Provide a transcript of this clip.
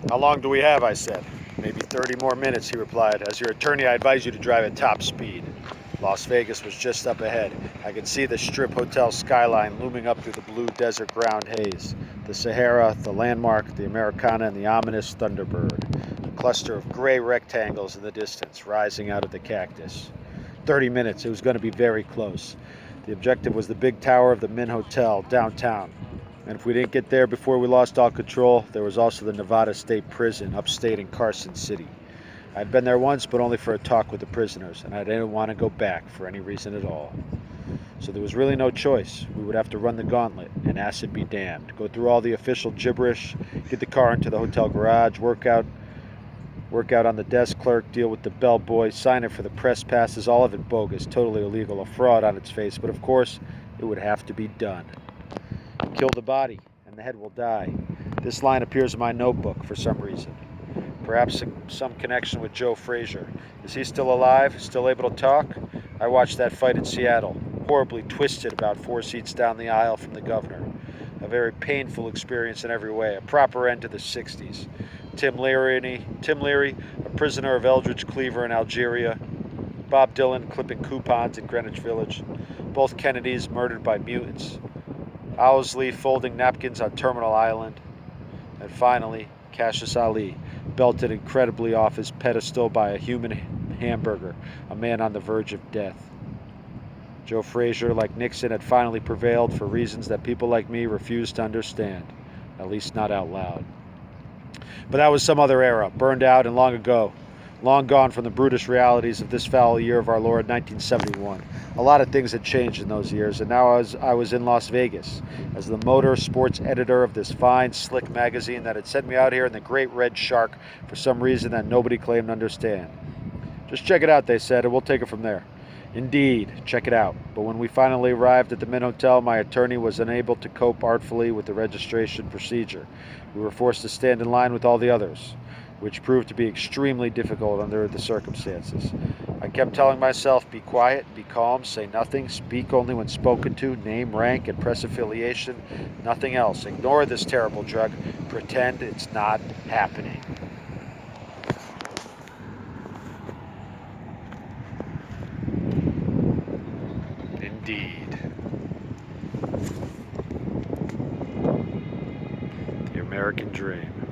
How long do we have? I said. Maybe 30 more minutes, he replied. As your attorney, I advise you to drive at top speed. Las Vegas was just up ahead. I could see the Strip Hotel skyline looming up through the blue desert ground haze. The Sahara, the landmark, the Americana, and the ominous Thunderbird. A cluster of gray rectangles in the distance, rising out of the cactus. 30 minutes, it was going to be very close. The objective was the big tower of the Min Hotel, downtown. And if we didn't get there before we lost all control, there was also the Nevada State Prison, upstate in Carson City. I'd been there once, but only for a talk with the prisoners, and I didn't want to go back for any reason at all. So there was really no choice. We would have to run the gauntlet, and acid be damned. Go through all the official gibberish, get the car into the hotel garage, work out on the desk clerk, deal with the bellboy, sign it for the press passes, all of it bogus, totally illegal, a fraud on its face, but of course, it would have to be done. Kill the body, and the head will die. This line appears in my notebook for some reason. Perhaps some connection with Joe Frazier. Is he still alive? Still able to talk? I watched that fight in Seattle, horribly twisted about 4 seats down the aisle from the governor. A very painful experience in every way, a proper end to the 60s. Tim Leary, a prisoner of Eldridge Cleaver in Algeria. Bob Dylan clipping coupons in Greenwich Village. Both Kennedys murdered by mutants. Owsley folding napkins on Terminal Island. And finally, Cassius Ali, belted incredibly off his pedestal by a human hamburger, a man on the verge of death. Joe Frazier, like Nixon, had finally prevailed for reasons that people like me refused to understand, at least not out loud. But that was some other era, burned out and long ago, long gone from the brutish realities of this foul year of our Lord, 1971. A lot of things had changed in those years, and now I was in Las Vegas as the motor sports editor of this fine, slick magazine that had sent me out here in the Great Red Shark for some reason that nobody claimed to understand. Just check it out, they said, and we'll take it from there. Indeed, check it out. But when we finally arrived at the Min Hotel, my attorney was unable to cope artfully with the registration procedure. We were forced to stand in line with all the others, which proved to be extremely difficult under the circumstances. I kept telling myself, be quiet, be calm, say nothing, speak only when spoken to, name, rank, and press affiliation, nothing else. Ignore this terrible drug, pretend it's not happening. Indeed. The American dream.